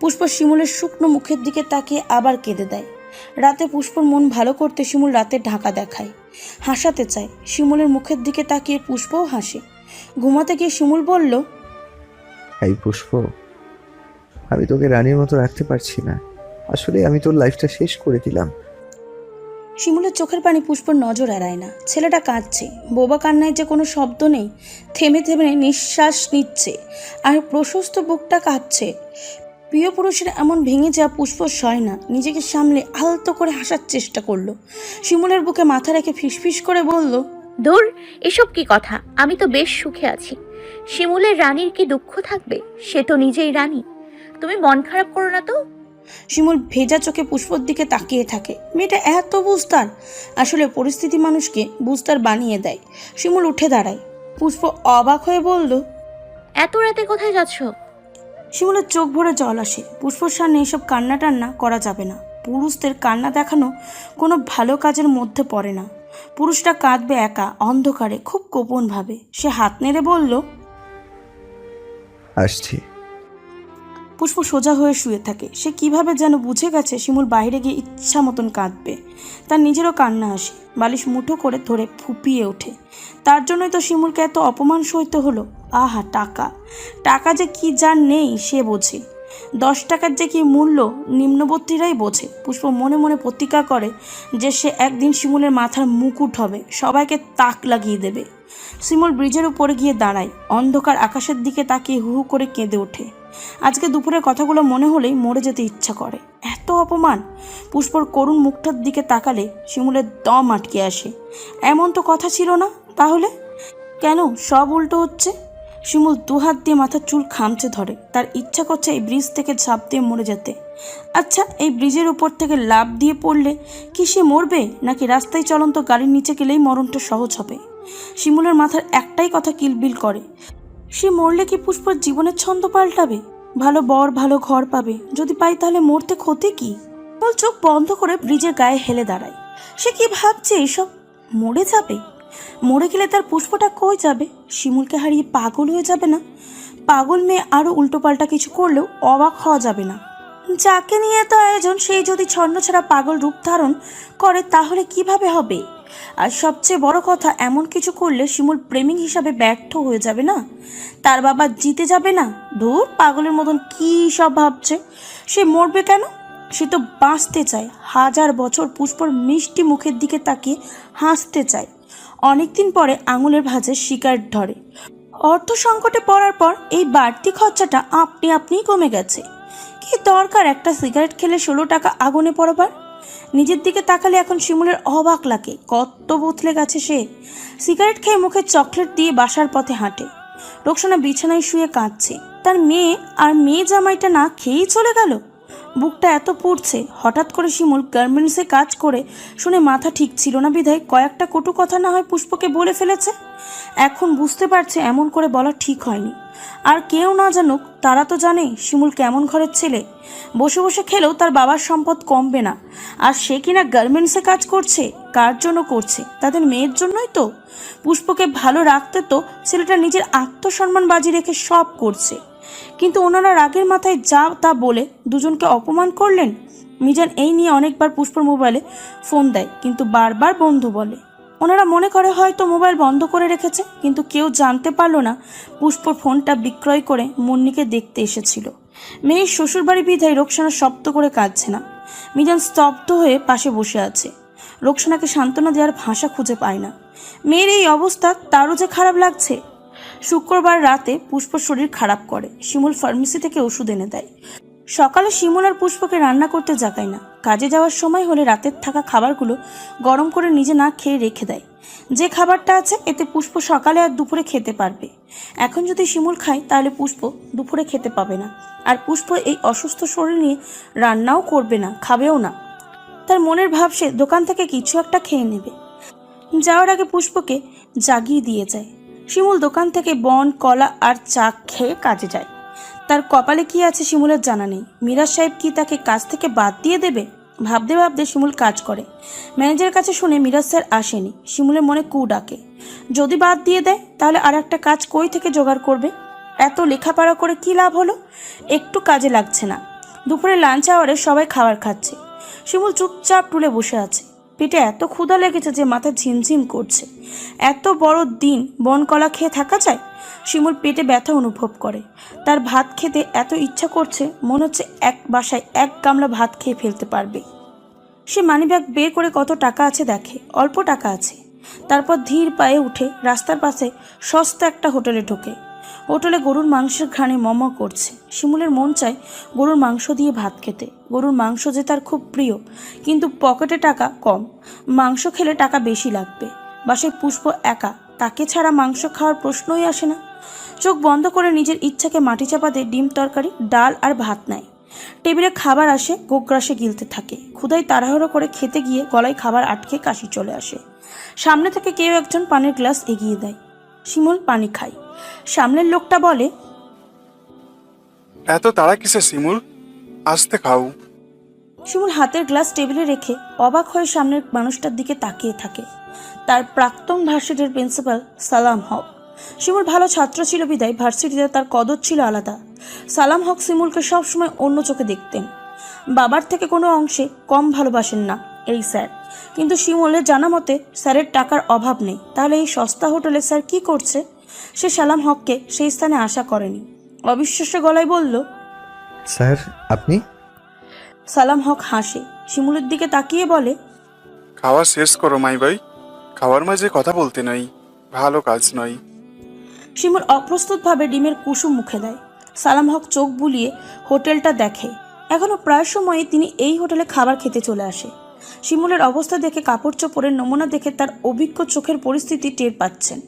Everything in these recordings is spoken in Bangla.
পুষ্প শিমুলের শুকনো মুখের দিকে তাকিয়ে আবার কেঁদে দেয়। রাতে পুষ্পর মন ভালো করতে শিমুল রাতে ঢাকা দেখায়, হাসাতে চায়। শিমুলের মুখের দিকে তাকিয়ে পুষ্পও হাসে। ঘুমাতে গিয়ে শিমুল বলল, এই পুষ্প, আমি তোকে রানীর মতো রাখতে পারছি না। আসলে আমি তোর লাইফটা শেষ করে দিলাম। শিমুলের চোখের পানি পুষ্পর নজর এড়ায় না। ছেলেটা কাঁদছে, বোবা কান্নায় যে কোনো শব্দ নেই, থেমে থেমে নিঃশ্বাস নিচ্ছে আর প্রশস্ত বুকটা কাঁপছে। প্রিয় পুরুষের এমন ভেঙে যাওয়া পুষ্প সয় না, নিজেকে সামলে আলতো করে হাসার চেষ্টা করলো। শিমুলের বুকে মাথা রেখে ফিসফিস করে বলল, ধুর, এসব কি কথা? আমি তো বেশ সুখে আছি। শিমুলের রানীর কি দুঃখ থাকবে? সে তো নিজেই রানী। তুমি মন খারাপ করো না তো। শিমুল ভেজা চোখে পুষ্পর দিকে তাকিয়ে থাকে। মেয়েটা এত বুঝতার। আসলে পরিস্থিতি মানুষকে বুঝতার বানিয়ে দেয়। শিমুল উঠে দাঁড়ায়। পুষ্প অবাক হয়ে বলল, এত রাতে কোথায় যাচ্ছ? শিমুলের চোখ ভরে জল আসে। পুষ্পর সামনে এসব কান্না টান্না করা যাবে না। পুরুষদের কান্না দেখানো কোনো ভালো কাজের মধ্যে পড়ে না। পুরুষটা কাঁদবে একা, অন্ধকারে, খুব গোপনভাবে। সে হাত নেড়ে বলল, আসছি। পুষ্প সোজা হয়ে শুয়ে থাকে। সে কিভাবে যেন বুঝে গেছে শিমুল বাইরে গিয়ে ইচ্ছা মতন কাঁদবে। তার নিজেরও কান্না আসে। বালিশ মুঠো করে ধরে ফুপিয়ে ওঠে। তার জন্যই তো শিমুলকে এত অপমান সইতে হলো। আহা, টাকা, টাকা যে কি যার নেই সে বোঝে। 10 টাকার যে কি মূল্য নিম্নবর্তীরাই বোঝে। পুষ্প মনে মনে প্রতিজ্ঞা করে যে সে একদিন শিমুলের মাথার মুকুট হবে, সবাইকে তাক লাগিয়ে দেবে। শিমুল ব্রিজের উপরে গিয়ে দাঁড়ায়। অন্ধকার আকাশের দিকে তাকিয়ে হু হু করে কেঁদে ওঠে। আজকে দুপুরের কথাগুলো মনে হলেই মরে যেতে ইচ্ছা করে। এত অপমান! পুষ্পর করুণ মুখটার দিকে তাকালে শিমুলের দম আটকে আসে। এমন তো কথা ছিল না। তাহলে কেন সব উল্টো হচ্ছে? শিমুল দুহাত দিয়ে মাথার চুল খামচে ধরে। তার ইচ্ছা করছে এই ব্রিজ থেকে ঝাঁপ দিয়ে মরে যেতে। আচ্ছা, এই ব্রিজের উপর থেকে লাফ দিয়ে পড়লে কি সে মরবে, নাকি রাস্তায় চলন্ত গাড়ির নিচে গেলেই মরণটা সহজ হবে? শিমুলের মাথার একটাই কথা কিলবিল করে, সে মরলে কি পুষ্পর জীবনের ছন্দ পাল্টাবে? ভালো বর, ভালো ঘর পাবে। যদি পাই তাহলে মরতে ক্ষতি কি? বল, চোখ বন্ধ করে ব্রিজের গায়ে হেলে দাঁড়ায়। সে কি ভাবছে এসব? মরে যাবে? মরে গেলে তার পুষ্পটা কই যাবে? শিমুলকে হারিয়ে পাগল হয়ে যাবে না? পাগল মেয়ে আরো উল্টোপাল্টা কিছু করলেও অবাক হওয়া যাবে না। যাকে নিয়ে এত আয়োজন সেই যদি ছন্নছাড়া পাগল রূপ ধারণ করে তাহলে কিভাবে হবে? আর সবচেয়ে বড় কথা, এমন কিছু করলে শিমুল প্রেমিক হিসাবে ব্যর্থ হয়ে যাবে না? তার বাবা জিতে যাবে না? ধুর, পাগলের মতন কি সব ভাবছে। সে মরবে কেন? সে তো বাঁচতে চায়। 1000 বছর পুষ্পর মিষ্টি মুখের দিকে তাকিয়ে হাসতে চায়। অনেকদিন পরে আঙুলের ভাঁজে সিগারেট ধরে। অর্থ সংকটে পড়ার পর এই বাড়তি খরচাটা আপনি আপনিই কমে গেছে। কি দরকার একটা সিগারেট খেলে 16 টাকা আগুনে পড়াবার? নিজের দিকে তাকালে এখন শিমুলের অবাক লাগে, কত বদলে গেছে সে। সিগারেট খেয়ে মুখে চকলেট দিয়ে বাসার পথে হাঁটে। রোকসানা বিছানায় শুয়ে কাঁদছে। তার মেয়ে আর মেয়ে জামাইটা না খেয়েই চলে গেল। বুকটা এত পুড়ছে। হঠাৎ করে শিমুল গার্মেন্টসে কাজ করে শুনে মাথা ঠিক ছিল না বিধায় কয়েকটা কটু কথা না হয় পুষ্পকে বলে ফেলেছে। এখন বুঝতে পারছে এমন করে বলা ঠিক হয়নি। আর কেউ না জানুক, তারা তো জানে শিমুল কেমন ঘরের ছেলে। বসে বসে খেলেও তার বাবার সম্পদ কমবে না। আর সে কিনা গার্মেন্টসে কাজ করছে। কার জন্য করছে? তাদের মেয়ের জন্যই তো। পুষ্পকে ভালো রাখতে তো ছেলেটা নিজের আত্মসম্মান বাজি রেখে সব করছে। কিন্তু ওনারা রাগের মাথায় যা তা বলে দুজনকে অপমান করলেন। মিজান এই নিয়ে অনেকবার পুষ্পর মোবাইলে ফোন দেয়, কিন্তু বারবার বন্ধ বলে। ওনারা মনে করে হয়তো মোবাইল বন্ধ করে রেখেছে, কিন্তু কেউ জানতে পারলো না পুষ্পর ফোনটা বিক্রয় করে মুন্নিকে দেখতে এসেছিল। মেয়ের শ্বশুরবাড়ি বিধায় রোকসানা শব্দ করে কাঁদছে না। মিজান স্তব্ধ হয়ে পাশে বসে আছে। রোকসানাকে সান্ত্বনা দেওয়ার ভাষা খুঁজে পায় না। মেয়ের এই অবস্থা তারও যে খারাপ লাগছে। শুক্রবার রাতে পুষ্পর শরীর খারাপ করে। শিমুল ফার্মেসি থেকে ওষুধ এনে দেয়। সকালে শিমুল আর পুষ্পকে রান্না করতে জাগায় না। কাজে যাওয়ার সময় হলে রাতের থাকা খাবারগুলো গরম করে নিজে না খেয়ে রেখে দেয়। যে খাবারটা আছে এতে পুষ্প সকালে আর দুপুরে খেতে পারবে। এখন যদি শিমুল খায় তাহলে পুষ্প দুপুরে খেতে পাবে না। আর পুষ্প এই অসুস্থ শরীর নিয়ে রান্নাও করবে না, খাবেও না। তার মনের ভাব সে দোকান থেকে কিছু একটা খেয়ে নেবে। যাওয়ার আগে পুষ্পকে জাগিয়ে দিয়ে যায়। শিমুল দোকান থেকে বন, কলা আর চা খেয়ে কাজে যায়। তার কপালে কি আছে শিমুলের জানা নেই। মিরাজ সাহেব কি তাকে কাজ থেকে বাদ দিয়ে দেবে? ভাবতে ভাবতে শিমুল কাজ করে। ম্যানেজারের কাছে শুনে মিরাজ স্যার আসেনি। শিমুলের মনে কু ডাকে, যদি বাদ দিয়ে দেয় তাহলে আর একটা কাজ কই থেকে জোগাড় করবে? এত লেখাপড়া করে কি লাভ হলো? একটু কাজে লাগছে না। দুপুরে লাঞ্চ আওয়ারে সবাই খাবার খাচ্ছে। শিমুল চুপচাপ টুলে বসে আছে। পেটে এত ক্ষুধা লেগেছে যে মাথা ঝিমঝিম করছে। এত বড় দিন বনকলা খেয়ে থাকা যায়? শিমুল পেটে ব্যথা অনুভব করে। তার ভাত খেতে এত ইচ্ছা করছে, মনে হচ্ছে এক বাসায় এক গামলা ভাত খেয়ে ফেলতে পারবে। সে মানিব্যাগ বের করে কত টাকা আছে দেখে, অল্প টাকা আছে। তারপর ধীর পায়ে উঠে রাস্তার পাশে সস্তা একটা হোটেলে ঢোকে। হোটেলে গরুর মাংসের ঘ্রাণে মম করছে। শিমুলের মন চায় গরুর মাংস দিয়ে ভাত খেতে। গরুর মাংস যে তার খুব প্রিয়, কিন্তু পকেটে টাকা কম। মাংস খেলে টাকা বেশি লাগবে। বাসায় পুষ্প একা, তাকে ছাড়া মাংস খাওয়ার প্রশ্নই আসে না। চোখ বন্ধ করে নিজের ইচ্ছাকে মাটি চাপা দিয়ে ডিম তরকারি, ডাল আর ভাত নেয়। টেবিলে খাবার আসে, গোগ্রাসে গিলতে থাকে। ক্ষুধায় তাড়াহুড়ো করে খেতে গিয়ে গলায় খাবার আটকে কাশি চলে আসে। সামনে থেকে কেউ একজন পানির গ্লাস এগিয়ে দেয়। শিমুল পানি খায়। সামনের লোকটা বলে, এত তাড়া কিসে শিমুল, আস্তে খাও। শিমুল হাতের গ্লাস টেবিলে রেখে অবাক হয়ে সামনের মানুষটার দিকে তাকিয়ে থাকে। তার প্রাক্তন ভার্সিটির প্রিন্সিপাল সালাম হক। শিমুল ভালো ছাত্র ছিল বিদায় ভার্সিটিতে তার কদর ছিল আলাদা। সালাম হক শিমুলকে সবসময় অন্য চোখে দেখতেন। বাবার থেকে কোনো অংশে কম ভালোবাসেন না এই স্যার। কিন্তু শিমুলের জানা মতে স্যারের টাকার অভাব নেই। তাহলে এই সস্তা হোটেলে স্যার কি করছে? সে সালাম হককে সেই স্থানে আশা করেনি। অবিশ্বাস্য গলায় বলল, স্যার আপনি? সালাম হক হাসে, শিমুলের দিকে তাকিয়ে বলে, খাওয়া শেষ করো মাই ভাই, খাওয়ার মাঝে কথা বলতে নয়, ভালো কাজ নয়। শিমুল অপ্রস্তুতভাবে ডিমের কুসুম মুখে দেয়। সালাম হক চোখ বুলিয়ে হোটেলটা দেখে। এখনো প্রায় সময়ে তিনি এই হোটেলে খাবার খেতে চলে আসে। শিমুলের অবস্থা দেখে, কাপড় চোপড়ের নমুনা দেখে তার অভিজ্ঞ চোখের পরিস্থিতি টের পাচ্ছেন।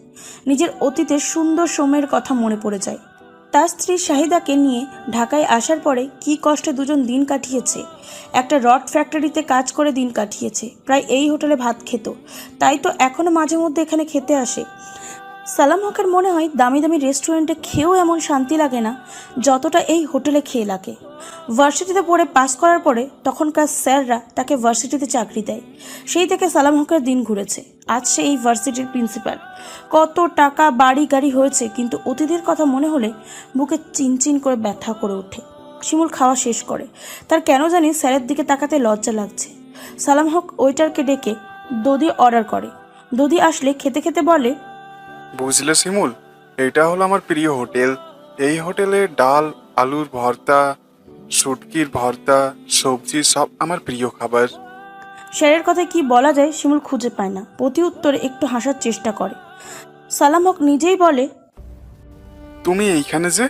নিজের অতীতের সুন্দর সময়ের কথা মনে পড়ে যায়। তার স্ত্রী শাহিদাকে নিয়ে ঢাকায় আসার পরে কি কষ্টে দুজন দিন কাটিয়েছে। একটা রড ফ্যাক্টরিতে কাজ করে দিন কাটিয়েছে, প্রায় এই হোটেলে ভাত খেত। তাই তো এখনো মাঝে মধ্যে এখানে খেতে আসে। সালাম হকের মনে হয় দামি দামি রেস্টুরেন্টে খেয়েও এমন শান্তি লাগে না যতটা এই হোটেলে খেয়ে লাগে। ভার্সিটিতে পড়ে পাস করার পরে তখনকার স্যাররা তাকে ভার্সিটিতে চাকরি দেয়। সেই থেকে সালাম হকের দিন ঘুরেছে। আজ সে এই ভার্সিটির প্রিন্সিপাল। কত টাকা বাড়ি গাড়ি হয়েছে, কিন্তু অতীতের কথা মনে হলে বুকে চিনচিন করে ব্যথা করে ওঠে। শিমুল খাওয়া শেষ করে। তার কেন জানি স্যারের দিকে তাকাতে লজ্জা লাগছে। সালাম হক ওয়েটারকে ডেকে দধি অর্ডার করে। দধি আসলে খেতে খেতে বলে, বুঝলে শিমুল, এটা হলো আমার প্রিয় হোটেল। এই হোটেলে ডাল, আলুর ভর্তা, শুটকির ভর্তা, সবজি সব আমার প্রিয় খাবার। স্যারের কথায় কি বলা যায় শিমুল খুঁজে পায় না। প্রতি উত্তরে একটু হাসার চেষ্টা করে। সালাম হক নিজেই বলে, তুমি এইখানে যে?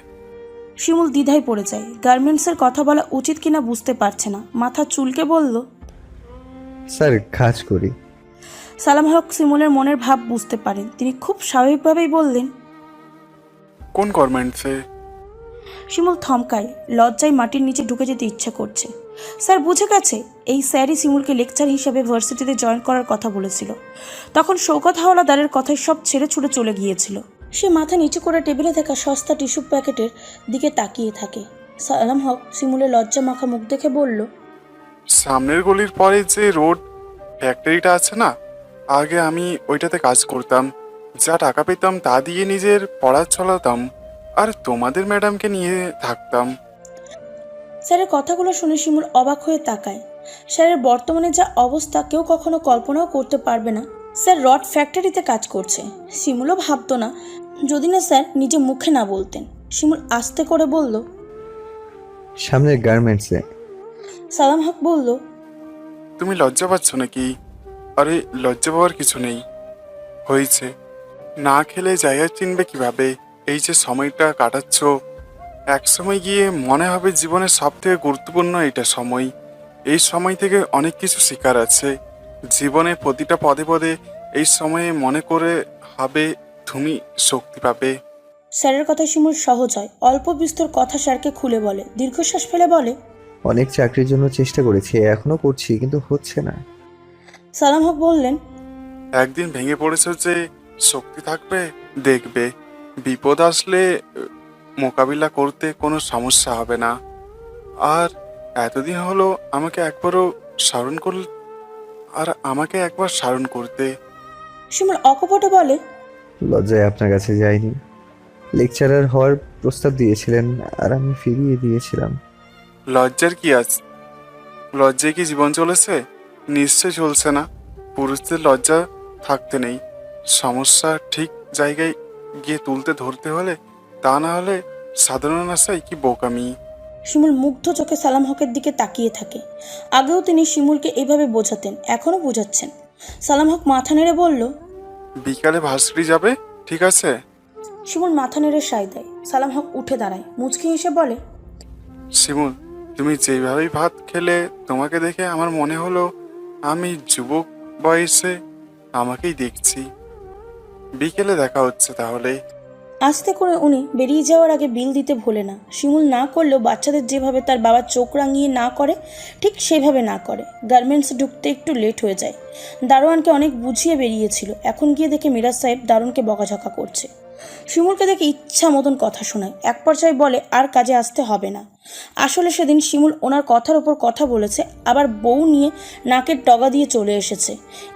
শিমুল দ্বিধায় পড়ে যায়। গার্মেন্টসের কথা বলা উচিত কিনা বুঝতে পারছে না। মাথা চুলকে বলল, স্যার কাজ করি। সালাম হক শিমুলের মনের ভাব বুঝতে পারেন। তিনি খুব স্বাভাবিকভাবেই বললেন, কোন গার্মেন্টসে? শিমুল থমকায়। লজ্জায় মাটির নিচে ঢুকে যেতে ইচ্ছা করছে। স্যার বুঝে গেছে। এই স্যারই শিমুলকে লেকচার হিসেবে ভার্সিটিতে জয়েন করার কথা বলেছিল। তখন শৌকত হাওলাদারের কথায় সব ছেড়ে ছুড়ে চলে গিয়েছিল। সে মাথা নিচু করে টেবিলে থাকা সস্তা টিস্যু প্যাকেটের দিকে তাকিয়ে থাকে। সালাম হক শিমুলের লজ্জা মাখা মুখ দেখে বলল, সামনের গলির পরে যে রোড ফ্যাক্টরিটা আছে না, আগে আমি ওইটাতে কাজ করতাম। যা টাকা পেতাম তা দিয়ে নিজের পড়া চালাতাম, আর তোমাদের ম্যাডামকে নিয়ে থাকতাম। স্যারের কথাগুলো শুনে শিমুল অবাক হয়ে তাকায়। স্যারের বর্তমানে যা অবস্থা কেউ কখনো কল্পনাও করতে পারবে না। স্যার রড ফ্যাক্টরিতে কাজ করছে। শিমুলও ভাবতো না, যদি না স্যার নিজে মুখে না বলতেন। শিমুল আস্তে করে বলল, সামনের গার্মেন্টসে। সালাম হক বলল, তুমি লজ্জা পাচ্ছ নাকি? আরে লজ্জা পাওয়ার কিছু নেই। হয়েছে, না খেলে জায়গা চিনবে কিভাবে? এই যে সময়টা কাটাচ্ছ, এক সময় গিয়ে মনে হবে জীবনের সব থেকে গুরুত্বপূর্ণ এটা সময়। এই সময় থেকে অনেক কিছু শেখার আছে। জীবনে প্রতিটা পদে পদে এই সময়ে মনে করে হবে তুমি শক্তি পাবে। স্যারের কথা শিমুল সহজ হয়। অল্প বিস্তর কথা স্যারকে খুলে বলে। দীর্ঘশ্বাস ফেলে বলে, অনেক চাকরির জন্য চেষ্টা করেছি, এখনো করছি, কিন্তু হচ্ছে না। সালাম হক বললেন, একদিন ভেঙে পড়েছে যে শক্তি থাকবে, দেখবে বিপদ আসলে মোকাবিলা করতে কোনো সমস্যা হবে না। আর এতদিন হলো আমাকে একবার স্মরণ করতে। শিমুল অকপটে বলে, লজ্জায় আপনার কাছে যাইনি। লেকচারার হওয়ার প্রস্তাব দিয়েছিলেন আর আমি ফিরিয়ে দিয়েছিলাম। লজ্জার কি আছে? লজ্জায় কি জীবন চলেছে? নিশ্চয় চলছে না। পুরুষদের লজ্জা থাকতে নেই। সমস্যা ঠিক জায়গায় গিয়ে তুলতে ধরতে হলে, তা না হলে সাধারণ আশায় কি বোকামি। শিমুল মুগ্ধ চোখে সালাম হকের দিকে তাকিয়ে থাকে। আগেও তিনি শিমুলকে এইভাবে বোঝাতেন, এখনও বোঝাচ্ছেন। সালাম হক মাথা নেড়ে বলল, বিকালে ভার্সিটি যাবে, ঠিক আছে? শিমুল মাথা নেড়ে সায় দেয়। সালাম হক উঠে দাঁড়ায়, মুচকি হেসে বলে, শিমুল, তুমি যেভাবেই ভাত খেলে, তোমাকে দেখে আমার মনে হলো আমি যুবক বয়সে আমাকেই দেখছি। বিকেলে দেখা হচ্ছে তাহলে। আস্তে করে উনি বেরিয়ে যাওয়ার আগে বিল দিতে ভোলে না। শিমুল না করলেও বাচ্চাদের যেভাবে তার বাবা চোখ রাঙিয়ে না করে, ঠিক সেভাবে না করে। গার্মেন্টসে ঢুকতে একটু লেট হয়ে যায়। দারোয়ানকে অনেক বুঝিয়ে বেরিয়েছিল, এখন গিয়ে দেখে মিরাজ সাহেব দারোয়ানকে বকাঝকা করছে। শিমুলকে দেখে ইচ্ছা মতন কথা শোনায়। এক পর্যায়ে বলে আর কাজে আসতে হবে না। আসলে সেদিন শিমুল ওনার কথার ওপর কথা বলেছে, আবার বউ নিয়ে নাকের ডগা দিয়ে চলে এসেছে।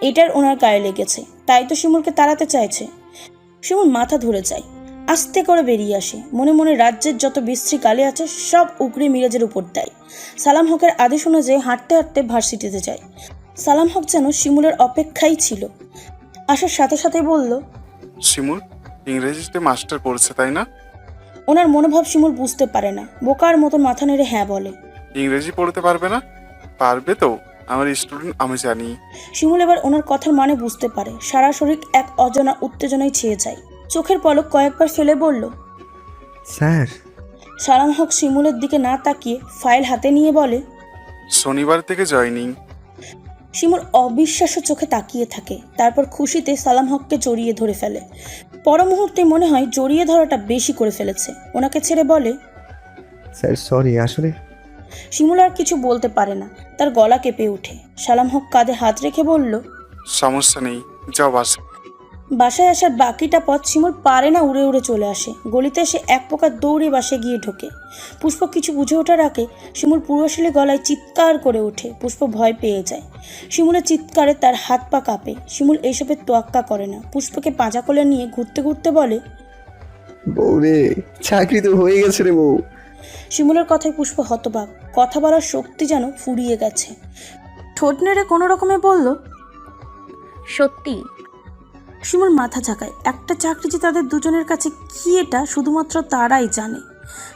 এটার ওনার গায়ে লেগেছে, তাই তো শিমুলকে তাড়াতে চাইছে। শিমুল মাথা ধরে যায়, আস্তে করে বেরিয়ে আসে। মনে মনে রাজ্যের যত বিশ্রী গালে আছে সব উগড়ে মিরাজের উপর দেয়। সালাম হকের আদেশ অনুযায়ী হাঁটতে হাঁটতে ভার্সিটিতে যায়। সালাম হক যেন শিমুলের অপেক্ষাই ছিল। আসার সাথে সাথে বলল, শিমুল ইংরেজিতে মাস্টার করছে, তাই না? ওনার মনোভাব শিমুল বুঝতে পারে না। বোকার মতন মাথা নেড়ে হ্যাঁ বলে। ইংরেজি পড়তে পারবে না? পারবে তো, আমার স্টুডেন্ট আমি জানি। শিমুল এবার ওনার কথার মানে বুঝতে পারে। সারা শরীর এক অজানা উত্তেজনায় ছেয়ে যায়। চোখের পলক কয়েকবার ফেলে বলল, স্যার। সালাম হক শিমুলের দিকে না তাকিয়ে ফাইল হাতে নিয়ে বলে, শনিবার থেকে জয়নিং। শিমুল অবিশ্বাস্য চোখে তাকিয়ে থাকে, তারপর খুশিতে সালাম হককে জড়িয়ে ধরে ফেলে। পর মুহূর্তে মনে হয় জড়িয়ে ধরাটা বেশি করে ফেলেছে। ওনাকে ছেড়ে বলে, স্যার সরি, আসলে শিমুল আর কিছু বলতে পারে না, তার গলা কেঁপে ওঠে। সালাম হক কাঁধে হাত রেখে বলল, সমস্যা নেই, যাও বাসে। বাসায় আসার বাকিটা পথ শিমুল পারে না, উড়ে উড়ে চলে আসে। গলিতে এসে এক প্রকার দৌড়ে বাসে গিয়ে ঢোকে। পুষ্প কিছু বুঝে ওঠার আগে শিমুল পুরুষালী গলায় চিৎকার করে ওঠে। পুষ্প ভয় পেয়ে যায়। শিমুলের চিৎকারে তার হাত পা কাঁপে। শিমুল এইসবের তোয়াক্কা করে না। পুষ্পকে পাঁজা কোলে নিয়ে ঘুরতে ঘুরতে বলে, বউ রে, চাকরি তো হয়ে গেছে রে বউ। শিমুলের কথায় পুষ্প হতবাক। কথা বলার শক্তি যেন ফুরিয়ে গেছে। ঠোঁট নেড়ে কোনো রকমে বলল, সত্যি? শিমুল মাথা ঝাঁকায়। একটা চাকরি যে তাদের দুজনের কাছে কি, এটা শুধুমাত্র তারাই জানে।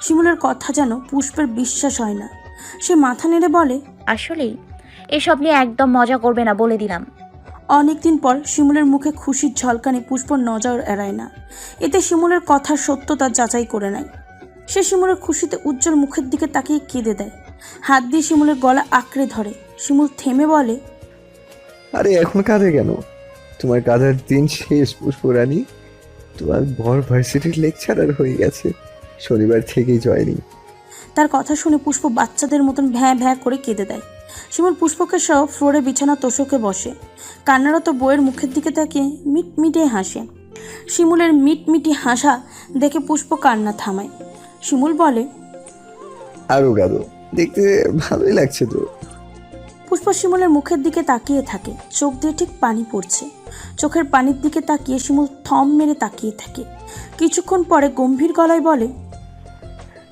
শিমুলের কথা যেন পুষ্পের বিশ্বাস হয় না। সে মাথা নেড়ে বলে, আসলেই এসব নিয়ে একদম মজা করবে না, বলে দিলাম। অনেকদিন পর শিমুলের মুখে খুশির ঝলকানি পুষ্পর নজর এড়ায় না। এতে শিমুলের কথার সত্যতা যাচাই করে নেয়। সে শিমুলের খুশিতে উজ্জ্বল মুখের দিকে তাকিয়ে কেঁদে দেয়। হাত দিয়ে শিমুলের গলা আঁকড়ে ধরে। শিমুল থেমে বলে, আরে এখন কাঁদে কেন? তোমার কাঁদার দিন শেষ পুষ্পরানী। তোমার বর ভার্সিটির লেকচারার হয়ে গেছে, শনিবার থেকেই জয়নিং। তার কথা শুনে পুষ্প বাচ্চাদের মতন ভ্যাঁ ভ্যাঁ করে কেঁদে দেয়। শিমুল পুষ্পকে সহ ফ্লোরে বিছানা তোষকে বসে। কান্নারত বইয়ের মুখের দিকে তাকিয়ে মিটমিটে হাসে। শিমুলের মিটমিটি হাসা দেখে পুষ্প কান্না থামায়। শিমুল বলে, আরো কাঁদো, দেখতে ভালোই লাগছে তো। পুষ্প শিমুলের মুখের দিকে তাকিয়ে থাকে। চোখ দিয়ে ঠিক পানি পড়ছে। চোখের পানির দিকে তাকিয়ে শিমুল থম মেরে তাকিয়ে থাকে। কিছুক্ষণ পরে গম্ভীর গলায় বলে,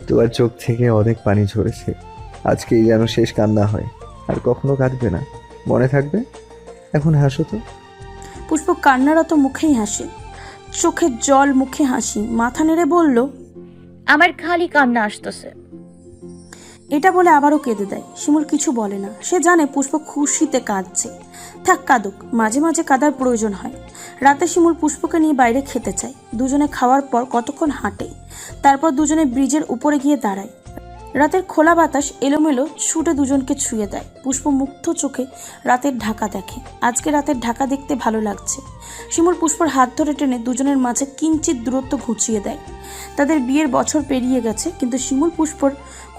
তোমার চোখ থেকে অনেক পানি ঝরেছে, আজকেই যেন শেষ কান্না হয়। আর কখনো কাঁদবে না, মনে থাকবে। এখন হাসো তো। পুষ্প কান্নারত মুখেই হাসে, চোখে জল মুখে হাসি। মাথা নেড়ে বলল, আমার খালি কান্না আসতেছে। এটা বলে আবারও কেঁদে দেয়। শিমুল কিছু বলে না। সে জানে পুষ্প খুশিতে কাঁদছে। থাক কাঁদুক, মাঝে মাঝে কাঁদার প্রয়োজন হয়। রাতে শিমুল পুষ্পকে নিয়ে বাইরে খেতে চায়। দুজনে খাওয়ার পর কতক্ষণ হাঁটে। তারপর দুজনে ব্রিজের উপরে গিয়ে দাঁড়ায়। রাতের খোলা বাতাস এলোমেলো ছুটে দুজনকে ছুঁয়ে দেয়। পুষ্প মুগ্ধ চোখে রাতের ঢাকা দেখে। আজকে রাতের ঢাকা দেখতে ভালো লাগছে। শিমুল পুষ্পর হাত ধরে টেনে দুজনের মাঝে কিঞ্চিত দূরত্ব ঘুচিয়ে দেয়। তাদের বিয়ের বছর পেরিয়ে গেছে, কিন্তু শিমুল পুষ্পর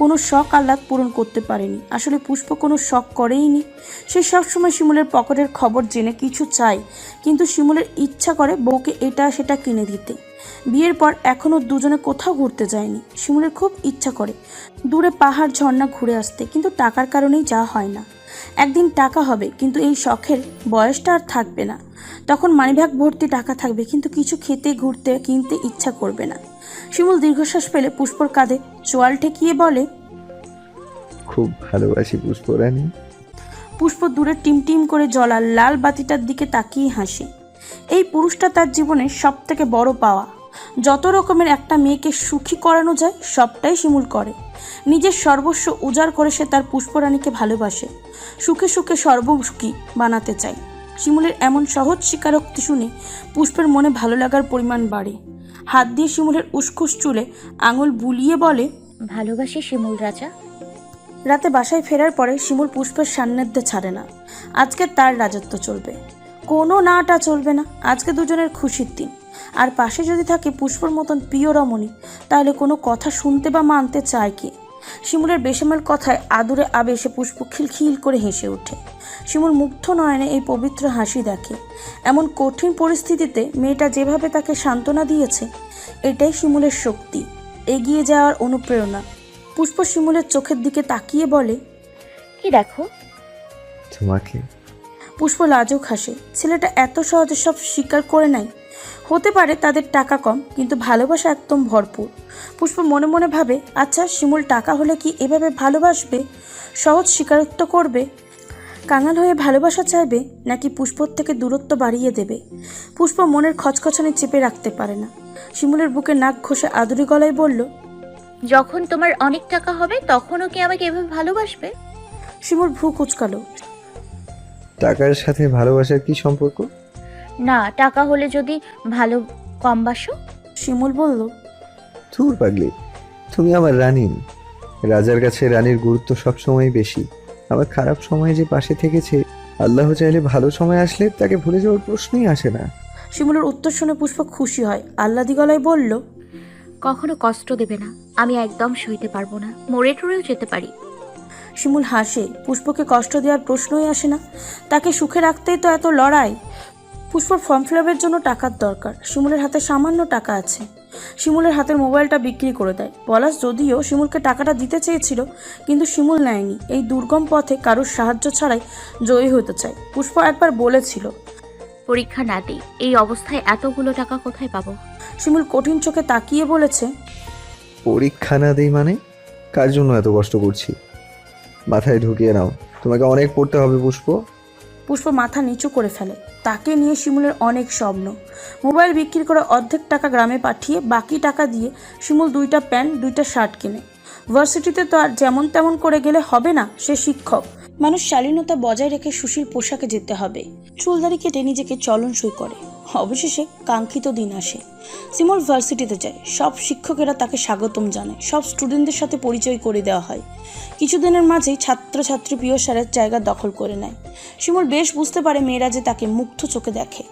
কোনো শখ আহ্লাদ পূরণ করতে পারেনি। আসলে পুষ্প কোনো শখ করেইনি। সে সবসময় শিমুলের পকেটের খবর জেনে কিছু চায়, কিন্তু শিমুলের ইচ্ছা করে বউকে এটা সেটা কিনে দিতে। বিয়ের পর এখনও দুজনে কোথাও ঘুরতে যায়নি। শিমুলের খুব ইচ্ছা করে দূরে পাহাড় ঝর্ণা ঘুরে আসতে, কিন্তু টাকার কারণেই যাওয়া হয় না। একদিন টাকা হবে, কিন্তু এই শখের বয়সটা আর থাকবে না। তখন মানিব্যাগ ভর্তি টাকা থাকবে, কিন্তু কিছু খেতে ঘুরতে কিনতে ইচ্ছা করবে না। শিমুল দীর্ঘশ্বাস ফেলে পুষ্পর কাঁধে চোয়াল ঠেকিয়ে বলে, খুব ভালোবাসি পুষ্পরানী। পুষ্প দূরে টিমটিম করে জ্বলা লাল বাতিটার দিকে তাকিয়ে হাসে। এই পুরুষটা তার জীবনের সব থেকে বড় পাওয়া। যত রকমের একটা মেয়েকে সুখী করানো যায় সবটাই শিমুল করে। নিজের সর্বস্ব উজাড় করে সে তার পুষ্পরানীকে ভালোবাসে, সুখে সুখে সর্বসুখী বানাতে চায়। শিমুলের এমন সহজ স্বীকারোক্তি শুনে পুষ্পের মনে ভালো লাগার পরিমাণ বাড়ে। হাত দিয়ে শিমুলের উস্কুস চুলে আঙুল বুলিয়ে বলে, ভালোবাসি শিমুল রাজা। রাতে বাসায় ফেরার পরে শিমুল পুষ্পের সান্নিধ্যে ছাড়ে না। আজকে তার রাজত্ব চলবে, কোনো নাটা চলবে না। আজকে দুজনের খুশির দিন। আর পাশে যদি থাকে পুষ্পর মতন প্রিয় রমণী, তাহলে কোনো কথা শুনতে বা মানতে চায় কি? শিমুলের বেসামাল কথায় আদুরে আবেশে পুষ্প খিলখিল করে হেসে ওঠে। শিমুল মুগ্ধ নয়নে এই পবিত্র হাসি দেখে। এমন কঠিন পরিস্থিতিতে মেয়েটা যেভাবে তাকে সান্ত্বনা দিয়েছে, এটাই শিমুলের শক্তি, এগিয়ে যাওয়ার অনুপ্রেরণা। পুষ্প শিমুলের চোখের দিকে তাকিয়ে বলে, কি দেখো? তোমাকে। পুষ্প লাজুক হাসে। ছেলেটা এত সহজে সব স্বীকার করে নাই। হতে পারে তাদের টাকা কম, কিন্তু ভালোবাসা একদম ভরপুর। পুষ্প মনে মনে ভাবে, আচ্ছা শিমুল টাকা হলে কি এভাবে ভালোবাসবে, সহজ স্বীকারোক্ত করবে, কাঙাল হয়ে ভালোবাসা চাইবে, নাকি পুষ্পর থেকে দূরত্ব বাড়িয়ে দেবে? পুষ্প মনের খচখচানি চেপে রাখতে পারে না। শিমুলের বুকে নাক ঘষে আদুরি গলায় বলল, যখন তোমার অনেক টাকা হবে তখনও কি আমাকে এভাবে ভালোবাসবে? শিমুল ভ্রু কুচকালো। টাকার সাথে ভালোবাসার কি সম্পর্ক? না, টাকা হলে যদি ভালো কম বাসো? শিমুল বলল, ধুর পাগলি, তুমি আমার রানী। রাজার কাছে রানীর গুরুত্ব সবসময় বেশি। আমার খারাপ সময়ে যে পাশে থেকেছে, আল্লাহ চাইলে ভালো সময় আসলে তাকে ভুলে যাওয়ার প্রশ্নই আসে না। শিমুলের উত্তর শুনে পুষ্প খুশি হয়, আহ্লাদি গলায় বলল, কখনো কষ্ট দেবে না, আমি একদম সইতে পারবো না, মরে টরেও যেতে পারি। শিমুল হাসে। পুষ্পকে কষ্ট দেওয়ার প্রশ্নই আসে না, তাকে সুখে রাখতেই তো এত লড়াই। পুষ্পর ফর্ম ফিল আপের জন্য টাকার দরকার। শিমুলের হাতে সামান্য টাকা আছে। শিমুলের হাতের মোবাইলটা বিক্রি করে দেয়। পলাশ যদিও শিমুলকে টাকাটা দিতে চেয়েছিল, কিন্তু শিমুল নেয়নি। এই দুর্গম পথে কারোর সাহায্য ছাড়াই জয়ী হতে চায়। পুষ্প একবার বলেছিল, পরীক্ষা না দিই এই অবস্থায় এতগুলো টাকা কোথায় পাবো? শিমুল কঠিন চোখে তাকিয়ে বলেছে, পরীক্ষা না দেই মানে? কার জন্য এত কষ্ট করছি? মাথায় ঢুকিয়ে নাও, তোমাকে অনেক পড়তে হবে পুষ্প। পুষ্প মাথা নিচু করে ফেলে। তাকে নিয়ে শিমুলের অনেক স্বপ্ন। মোবাইল বিক্রি করে অর্ধেক টাকা গ্রামে পাঠিয়ে বাকি টাকা দিয়ে শিমুল 2টা প্যান্ট 2টা শার্ট কিনে। ভার্সিটিতে তো আর যেমন তেমন করে গেলে হবে না, সে শিক্ষক মানুষ, শালীনতা বজায় রেখে সুশীল পোশাকে যেতে হবে। চুলদাড়ি কেটে নিজেকে চলনসই করে। অবশেষে কাঙ্ক্ষিত দিন আসে। শিমুল ভার্সিটিতে যায়। সব শিক্ষকেরা তাকে স্বাগতম জানায়, সব স্টুডেন্টদের সাথে পরিচয় করে দেওয়া হয়। কিছুদিনের মাঝেই ছাত্রছাত্রী প্রিয় স্যারের জায়গা দখল করে নেয়। শিমুল বেশ বুঝতে পারে মেয়েরা যে তাকে মুগ্ধ চোখে দেখে।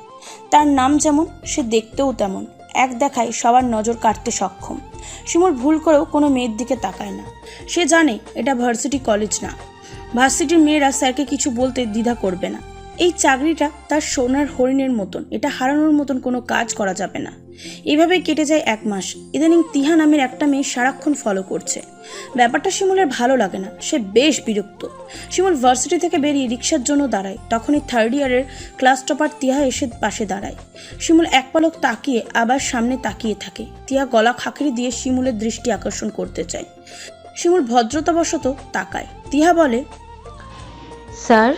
তার নাম যেমন, সে দেখতেও তেমন। এক দেখায় সবার নজর কাটতে সক্ষম। শিমুল ভুল করেও কোনো মেয়ের দিকে তাকায় না। সে জানে এটা ভার্সিটি কলেজ না। ভার্সিটির মেয়েরা স্যারকে কিছু বলতে দ্বিধা করবে না। এই চাকরিটা তার সোনার হরিণের মতন, এটা হারানোর মতন কোনো কাজ করা যাবে না। এইভাবেই কেটে যায় 1 মাস। ইদানিং তিহা নামের একটা মেয়ে সারাক্ষণ ফলো করছে। ব্যাপারটা শিমুলের ভালো লাগে না, সে বেশ বিরক্ত। শিমুল ভার্সিটি থেকে বেরিয়ে রিক্সার জন্য দাঁড়ায়। তখনই 3rd ইয়ারের ক্লাস টপার তিহা এসে পাশে দাঁড়ায়। শিমুল এক পলক তাকিয়ে আবার সামনে তাকিয়ে থাকে। তিহা গলা খাঁকড়ি দিয়ে শিমুলের দৃষ্টি আকর্ষণ করতে চায়। শিমুল ভদ্রতাবশত তাকায়। তিহা বলে, স্যার।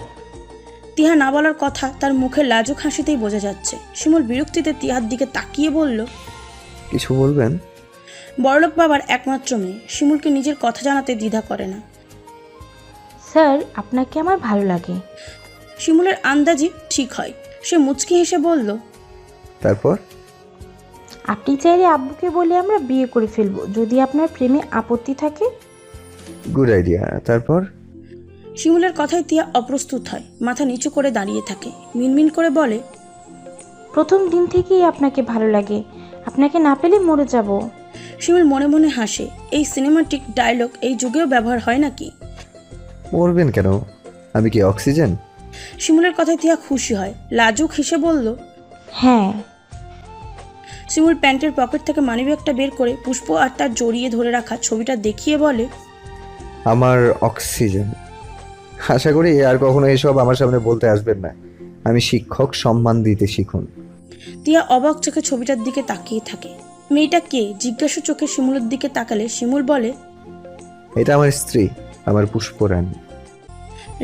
তিহা না বলার কথা তার মুখের লাজুক হাসিতেই বোঝা যাচ্ছে। শিমুল বিরক্তিতে তিহার দিকে তাকিয়ে বলল, কিছু বলবেন? বড়লোক বাবার একমাত্র মেয়ে, শিমুলকে নিজের কথা জানাতে দ্বিধা করে না। স্যার, আপনাকে আমার ভালো লাগে। শিমুলের আন্দাজি ঠিক হয়। সে মুচকি হেসে বলল, তারপর? আপনি চাইলে আব্বুকে বলে আমরা বিয়ে করে ফেলবো, যদি আপনার প্রেমে আপত্তি থাকে। Good idea. তারপর? শিমুলের কথায় তিয়া অপ্রস্তুত হয়, মাথা নিচু করে দাঁড়িয়ে থাকে। মিনমিন করে বলে, প্রথম দিন থেকেই আপনাকে ভালো লাগে, আপনাকে না পেলে মরে যাব। শিমুল মনে মনে হাসে। এই সিনেমাটিক ডায়লগ এই যুগেও ব্যবহার হয় নাকি? মরবেন কেন? আমি কি অক্সিজেন? শিমুলের কথায় তিয়া খুশি হয়। লাজুক হেসে বলল, হ্যাঁ। শিমুল প্যান্টের পকেট থেকে মানিব্যাগটা বের করে পুষ্প আর তার জড়িয়ে ধরে রাখা ছবিটা দেখিয়ে বলে, আমার অক্সিজেন। আশা করি আর কখনো এসব আমার সামনে বলতে আসবেন না। আমি শিক্ষক, সম্মান দিতে শিখুন। তিয়া অবাক চোখে ছবিটার দিকে তাকিয়ে থাকে। মেয়েটা কে জিজ্ঞাসা চোখে শিমুলের দিকে তাকালে শিমুল বলে, এটা আমার স্ত্রী। আমার পুষ্পরানী।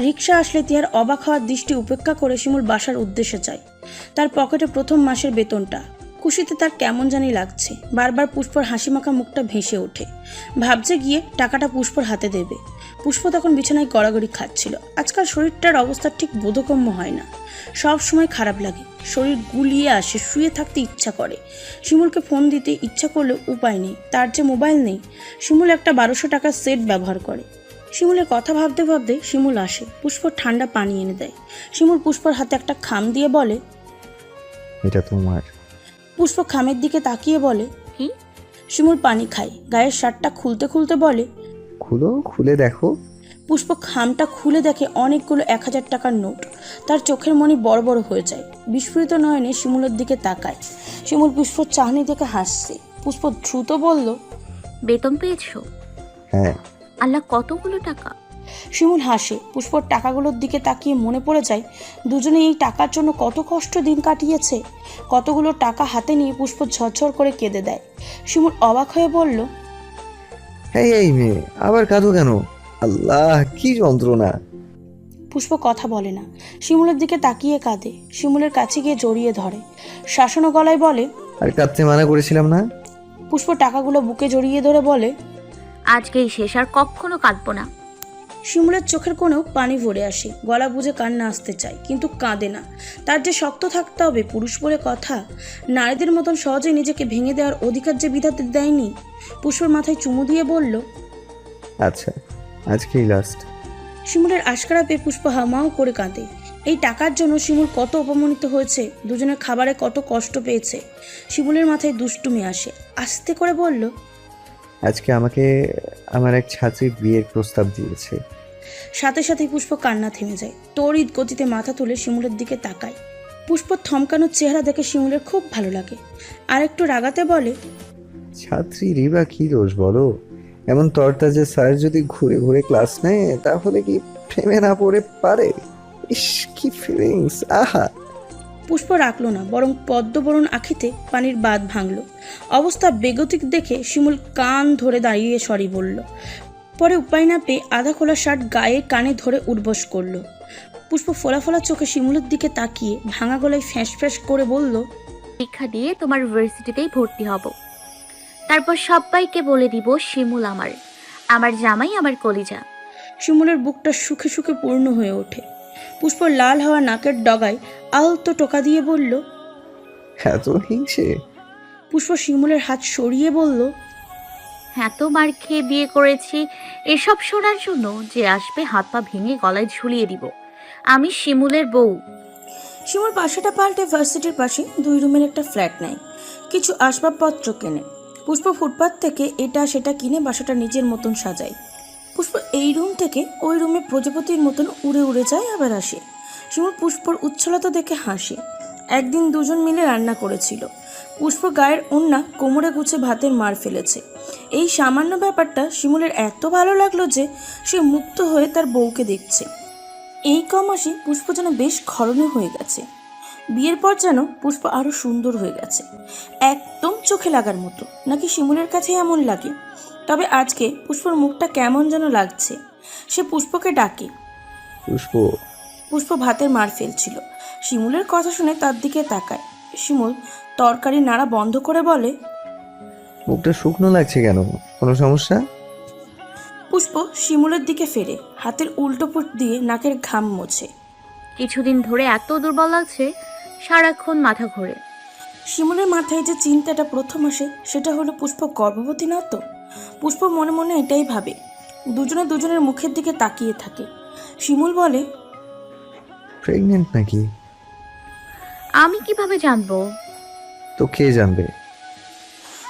রিক্সা আসলে তিয়ার অবাক হওয়ার দৃষ্টি উপেক্ষা করে শিমুল বাসার উদ্দেশ্যে যায়। তার পকেটে প্রথম মাসের বেতনটা। খুশিতে তার কেমন জানি লাগছে। বারবার পুষ্পর হাসিমাখা মুখটা ভেসে ওঠে। ভাবছে গিয়ে টাকাটা পুষ্পর হাতে দেবে। পুষ্প তখন বিছানায় গড়াগড়ি খাচ্ছিল। আজকাল শরীরটার অবস্থা ঠিক বোধগম্য হয় না, সব সময় খারাপ লাগে, শরীর গুলিয়ে আসে, শুয়ে থাকতে ইচ্ছা করে। শিমুলকে ফোন দিতে ইচ্ছা করলেও উপায় নেই, তার যে মোবাইল নেই। শিমুল একটা 1200 টাকার সেট ব্যবহার করে। শিমুলের কথা ভাবতে ভাবতে শিমুল আসে, পুষ্প ঠান্ডা পানি এনে দেয়। শিমুল পুষ্পর হাতে একটা খাম দিয়ে বলে, এটা তোমার। পুষ্প খামের দিকে তাকিয়ে বলে, কি? শিমুল পানি খায়, গায়ের শার্টটা খুলতে খুলতে বলে। খুলো, খুলে দেখো। পুষ্প খামটা খুলে দেখে অনেকগুলো 1000 টাকার নোট। তার চোখের মনি বড় বড় হয়ে যায়। বিস্ফোরিত নয়নে শিমুলের দিকে তাকায়। শিমুল পুষ্পর চাহনি দেখে হাসছে। পুষ্প দ্রুত বলল, বেতন পেয়েছো? হ্যাঁ। আল্লাহ, কতগুলো টাকা! শিমুল হাসে। পুষ্পর টাকাগুলোর দিকে তাকিয়ে মনে পড়ে যায় দুজনে এই টাকার জন্য কত কষ্ট দিন কাটিয়েছে। কতগুলো টাকা হাতে নিয়ে পুষ্প ঝরঝর করে কেঁদে দেয়। শিমুল অবাক হয়ে বলল, এই মেয়ে, আবার কাঁদো কেন? আল্লাহ, কি যন্ত্রণা! পুষ্প কথা বলে না, শিমুলের দিকে তাকিয়ে কাঁদে। শিমুলের কাছে গিয়ে জড়িয়ে ধরে, শাসনো গলায় বলে, আর কাঁদতে মানা করেছিলাম না? পুষ্প টাকাগুলো বুকে জড়িয়ে ধরে বলে, আজকেই শেষ, আর কখনো কাঁদবো না। শিমুলের চোখের কোণেও পানি ভরে আসে। গলা বুঝে কান্না আসতে চায়, কিন্তু কাঁদে না। তার যে শক্ত থাকতে হবে, পুরুষ বলে কথা। নারীদের মতন সহজে নিজেকে ভেঙে দেওয়ার অধিকার যে বিধাতা দেয়নি। পুষ্পর মাথায় চুমু দিয়ে বলল, আচ্ছা, আজকেই লাস্ট। শিমুলের আশকারা পেয়ে পুষ্প হামাও করে কাঁদে। এই টাকার জন্য শিমুল কত অপমানিত হয়েছে, দুজনের খাবারে কত কষ্ট পেয়েছে। শিমুলের মাথায় দুষ্টুমি আসে। আস্তে করে বলল, আজকে আমাকে আমার এক ছাত্রীর বিয়ের প্রস্তাব দিয়েছে। সাথে সাথেই পুষ্প কান্না থেমে যায়। তড়িৎ গতিতে মাথা তুলে শিমুলের দিকে তাকায়। পুষ্প থমকানোর চেহারা দেখে শিমুলের খুব ভালো লাগে। আর একটু রাগাতে বলে, ছাত্রী রিবা কি দোষ বলো? এমন তরতাজা স্যার যদি ঘুরে ঘুরে ক্লাস নেয়, তাহলে কি প্রেমে না পড়ে পারে? ইস, কি ফিলিংস! আহা! পুষ্প রাখলো না, বরং পদ্মবরণ আখিতে পানির বাঁধ ভাঙল। অবস্থা বেগতিক দেখে শিমুল কান ধরে দাঁড়িয়ে সরি বলল। পরে উপায় না পেয়ে আধা খোলা শার্ট গায়ে কানে ধরে উঠবস করলো। পুষ্প ফোলা ফোলা চোখে শিমুলের দিকে তাকিয়ে ভাঙা গলায় ফ্যাঁস ফ্যাঁস করে বলল, পরীক্ষা দিয়ে তোমার ইউনিভার্সিটিতেই ভর্তি হব। তারপর সবাইকে বলে দিব শিমুল আমার, আমার জামাই, আমার কলিজা। শিমুলের বুকটা সুখে সুখে পূর্ণ হয়ে ওঠে। পুষ্প লাল হওয়া নাকের ডগায় আলতো টোকা দিয়ে বলল, এত হিংসে! পুষ্প শিমুলের হাত সরিয়ে বলল, হ্যাঁ, তো মার খেয়ে বিয়ে করেছি এসব শোনার জন্য? যে আসবে হাত পা ভেঙে গলায় ঝুলিয়ে দিব। আমি শিমুলের বউ। শিমুল বাসাটা পাল্টে ভার্সিটির পাশে 2 রুমের একটা ফ্ল্যাট নেয়। কিছু আসবাবপত্র কেনে। পুষ্প ফুটপাত থেকে এটা সেটা কিনে বাসাটা নিজের মতন সাজায়। পুষ্প এই রুম থেকে ওই রুমে প্রজাপতির মতন উড়ে উড়ে যায়, আবার আসে। শিমুল পুষ্পর উচ্ছলতা দেখে হাসে। একদিন দুজন মিলে রান্না করেছিল। পুষ্প গায়ের ওড়না কোমরে গুছে ভাতের মার ফেলেছে। এই সামান্য ব্যাপারটা শিমুলের এত ভালো লাগলো যে সে মুক্ত হয়ে তার বউকে দেখছে। এই কমাসে পুষ্প যেন বেশ ঘরণে হয়ে গেছে। বিয়ের পর যেন পুষ্প আরো সুন্দর হয়ে গেছে, একদম চোখে লাগার মতো। নাকি শিমুলের কাছে এমন লাগে? তবে আজকে পুষ্পর মুখটা কেমন যেন লাগছে। সে পুষ্পকে ডাকে। পুষ্প! পুষ্প ভাতের মার ফেলছিল। শিমুলের কথা শুনে তার দিকে তাকায়। শিমুল তরকারি নাড়া বন্ধ করে বলে, মুখটা শুকনো লাগছে কেন? কোনো সমস্যা? পুষ্প শিমুলের দিকে ফেরে, হাতের উল্টো পুট দিয়ে নাকের ঘাম মোছে। কিছুদিন ধরে এত দুর্বল লাগছে, সারাক্ষণ মাথা ঘোরে। শিমুলের মাথায় যে চিন্তাটা প্রথম আসে সেটা হলো পুষ্প গর্ভবতী না তো। পুষ্প মনে মনে এটাই ভাবে। দুজনে দুজনের মুখের দিকে তাকিয়ে থাকে। শিমুল বলে, প্রেগনেন্ট নাকি? আমি কিভাবে জানবো? তো কে জানবে?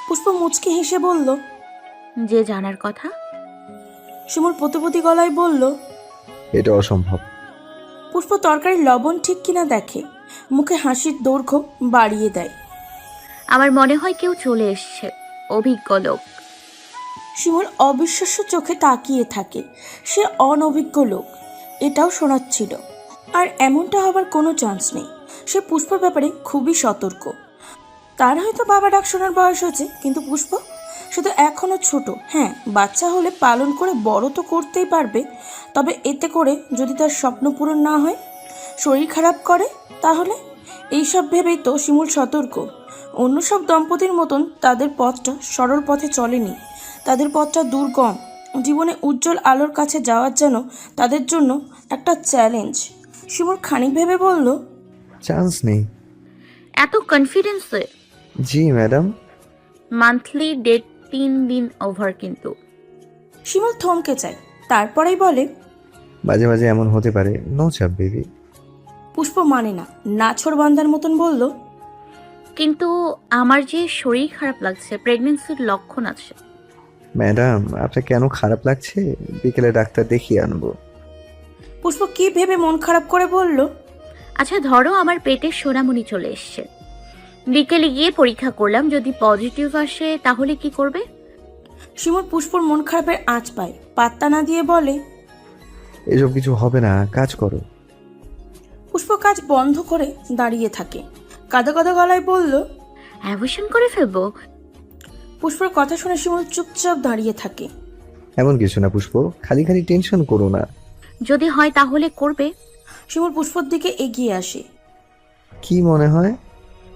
পুষ্প মুচকি হেসে বলল। যে জানার কথা। শিমুল প্রতিপতি গলায় বলল, এটা অসম্ভব। পুষ্প তরকারির লবণ ঠিক কিনা দেখে, মুখে হাসির দৈর্ঘ্য বাড়িয়ে দেয়। আমার মনে হয় কেউ চলে এসছে, অভিজ্ঞ লোক। শিমুল অবিশ্বাস্য চোখে তাকিয়ে থাকে। সে অনভিজ্ঞ লোক, এটাও শোনাচ্ছিল। আর এমনটা হবার কোনো চান্স নেই। সে পুষ্পর ব্যাপারে খুবই সতর্ক। তার হয়তো বাবা ডাক শোনার বয়স হয়েছে, কিন্তু পুষ্প সে তো এখনও ছোট। হ্যাঁ, বাচ্চা হলে পালন করে বড় তো করতেই পারবে, তবে এতে করে যদি তার স্বপ্ন পূরণ না হয়, শরীর খারাপ করে, তাহলে? এইসব ভেবেই তো শিমুল সতর্ক। অন্য সব দম্পতির মতন তাদের পথটা সরল পথে চলেনি, তাদের পথটা দুর্গম। জীবনে উজ্জ্বল আলোর কাছে যাওয়ার যেন তাদের জন্য একটা চ্যালেঞ্জ। শিমুল খানিক ভেবে বলল, চান্স নেই। এত কনফিডেন্সে? জি ম্যাডাম। মান্থলি ডেট 3 দিন ওভার কিন্তু। শিমুল থমকে যায়, তারপরেই বলে, মাঝে মাঝে এমন হতে পারে, নো চাপ বেবি। পুষ্প মানে না, নাছোড় বান্দার মতন বলল, কিন্তু আমার যে শরীর খারাপ লাগছে, প্রেগনেন্সির লক্ষণ আছে। ম্যাডাম, আপনার কেন খারাপ লাগছে? বিকেলে ডাক্তার দেখিয়ে আনবো। পুষ্প কি ভেবে মন খারাপ করে বলল, আচ্ছা ধরো আমার পেটে সোনামণি চলে এসছে, বিকেলে গিয়ে পরীক্ষা করলাম, যদি পজিটিভ আসে তাহলে কি করবে? শিমুল পুষ্পর মন খারাপের আঁচ পায়, পাত্তা না দিয়ে বলে, এসব কিছু হবে না, কাজ করো। পুষ্প কাজ বন্ধ করে দাঁড়িয়ে থাকে, কাঁদা কাঁদা গলায় বলল। অ্যাবর্শন করে ফেলবো? পুষ্পর কথা শুনে শিমুল চুপচাপ দাঁড়িয়ে থাকে। এমন কিছু না পুষ্প, খালি খালি টেনশন করো না। যদি হয় তাহলে করবে? শিমুল পুষ্পর দিকে এগিয়ে আসে। কি মনে হয়?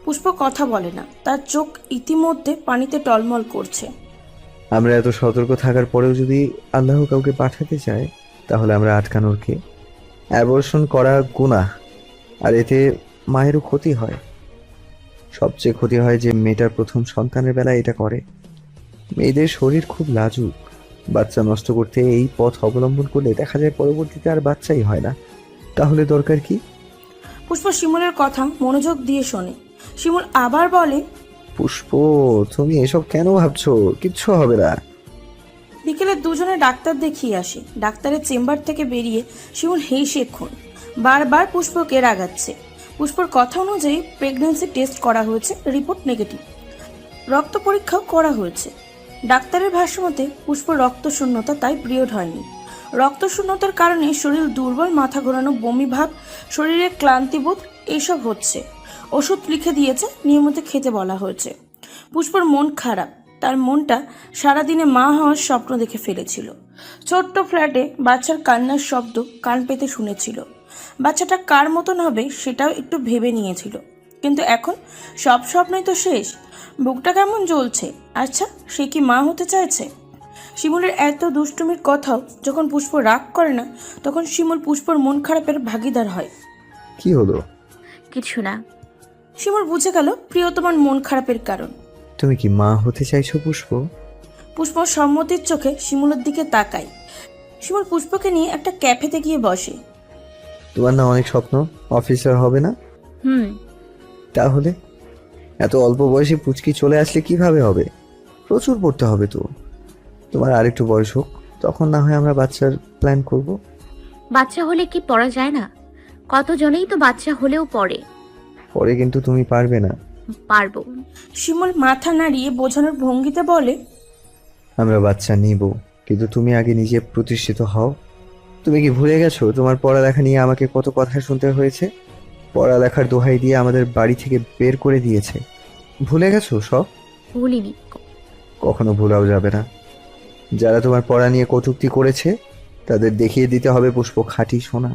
পুষ্প কথা বলে না, তার চোখ ইতিমধ্যে পানিতে টলমল করছে। আমরা এত সতর্ক থাকার পরেও যদি আল্লাহ কাউকে পাঠাতে চায়, তাহলে আমরা আটকানোর কে? অ্যাবর্শন করা গুনাহ, আর এতে মায়েরও ক্ষতি হয়। সবচেয়ে ক্ষতি হয় যে মেয়েটার প্রথম সন্তানের বেলায় এটা করে। মেয়েদের শরীর খুব লাজুক, বাচ্চা নষ্ট করতে এই পথ অবলম্বন করলে দেখা যায় পরবর্তীতে আর বাচ্চাই হয় না। তাহলে দরকার কি? পুষ্প শিমুলের কথা মনোযোগ দিয়ে শোনে। শিমুল আবার বলে, পুষ্প, তুমি এসব কেন ভাবছো? কিচ্ছু হবে না। বিকেলে দুজনে ডাক্তার দেখিয়ে আসে। ডাক্তারের চেম্বার থেকে বেরিয়ে শিমুল হেসে খুন বারবার পুষ্পকে রাগাচ্ছে। পুষ্পর কথা অনুযায়ী প্রেগন্যান্সি টেস্ট করা হয়েছে, রিপোর্ট নেগেটিভ। রক্ত পরীক্ষাও করা হয়েছে। ডাক্তারের ভাষ্যমতে পুষ্প রক্তশূন্যতা, তাই পিরিয়ড হয়নি। রক্তশূন্যতার কারণে শরীর দুর্বল, মাথা ঘোরানো, বমি ভাব, শরীরে ক্লান্তিবোধ এইসব হচ্ছে। ওষুধ লিখে দিয়েছে, নিয়মিত খেতে বলা হয়েছে। পুষ্পর মন খারাপ, তার মনটা সারাদিনে মা হওয়ার স্বপ্ন দেখে ফেলেছিল। ছোট্ট ফ্ল্যাটে বাচ্চার কান্নার শব্দ কান পেতে শুনেছিল। বাচ্চাটা কার মতন হবে সেটাও একটু ভেবে নিয়েছিল, কিন্তু এখন সব স্বপ্নই তো শেষ। বুকটা কেমন জ্বলছে। আচ্ছা, সে কি মা হতে চাইছে? শিমুলের এত দুষ্টুমির কথাও যখন পুষ্প রাগ করে না, তখন শিমুল পুষ্পর মন খারাপের ভাগিদার হয়। কি হলো? কিছু না। শিমুল বুঝে গেল প্রিয়তমার মন খারাপের কারণ। তুমি কি মা হতে চাইছো পুষ্প? পুষ্প সম্মতির চোখে শিমুলের দিকে তাকায়। শিমুল পুষ্পকে নিয়ে একটা ক্যাফেতে গিয়ে বসে। তোমার না অনেক স্বপ্ন, অফিসার হবে না? তাহলে এত অল্প বয়সে পুচকি চলে আসলে কিভাবে হবে? প্রচুর পড়তে হবে তো। তোমার আরেকটু বয়স হোক, তখন না হয় আমরা বাচ্চার প্ল্যান করব। বাচ্চা হলে কি পড়া যায় না? কতজনেই তো বাচ্চা হলেও পড়ে। পরে কিন্তু তুমি পারবে না। পারবো। শিমুল মাথা নাড়িয়ে বোঝানোর ভঙ্গিতে বলে, আমরা বাচ্চা নিব, কিন্তু তুমি আগে নিজে প্রতিষ্ঠিত হও। তুমি কি ভুলে গেছো তোমার পড়ালেখা নিয়ে আমাকে কত কথা শুনতে হয়েছে? পড়ালেখার দোহাই দিয়ে আমাদের বাড়ি থেকে বের করে দিয়েছে। ভুলে গেছো সব? ভুলিনি। কখনো ভুলাও যাবে না। যারা তোমার পড়া নিয়ে কটূক্তি করেছে তাদের দেখিয়ে দিতে হবে পুষ্প খাঁটি সোনা।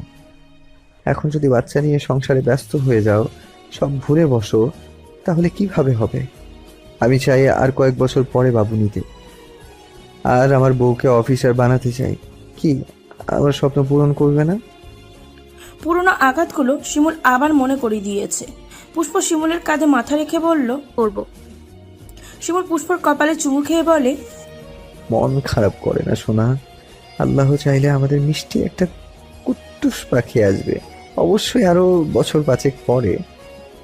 এখন যদি বাচ্চা নিয়ে সংসারে ব্যস্ত হয়ে যাও, সব ভুলে বসো, তাহলে কিভাবে হবে? আমি চাই আর কয়েক বছর পরে বাবু নিতে, আর আমার বউকে অফিসার বানাতে চাই। কি আমার স্বপ্ন পূরণ করবে না? পুরনো আঘাতগুলো শিমুল আবার মনে করিয়ে দিয়েছে। পুষ্প শিমুলের কাঁধে মাথা রেখে বলল, করবো। শিমুল পুষ্পর কপালে চুমু খেয়ে বলে, মন খারাপ করে না সোনা। আল্লাহ চাইলে আমাদের মিষ্টি একটা কুট্টুস পাখি আসবে, অবশ্যই আরো বছর 5 পরে।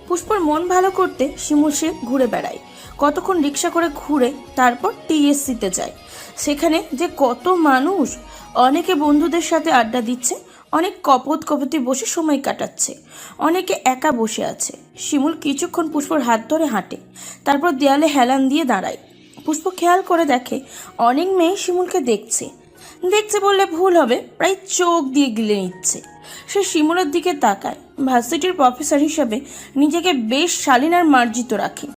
পুষ্পর মন ভালো করতে শিমুল সে ঘুরে বেড়ায়। কতক্ষণ রিক্সা করে ঘুরে তারপর টিএসসিতে যায়। সেখানে যে কত মানুষ, অনেকে বন্ধুদের সাথে আড্ডা দিচ্ছে, অনেক কপতি বসে সময় কাটাচ্ছে, অনেকে একা বসে আছে। শিমুল কিছুক্ষণ পুষ্পর হাত ধরে হাঁটে, তারপর দেয়ালে হেলান দিয়ে দাঁড়ায়। পুষ্প খেয়াল করে দেখে অনেক মেয়ে শিমুলকে দেখছে বললে ভুল হবে, প্রায় চোখ দিয়ে গিলে নিচ্ছে। সে শিমুলের দিকে তাকায়। ভার্সিটির প্রফেসর হিসেবে নিজেকে বেশ শালীন আর মার্জিত রাখে।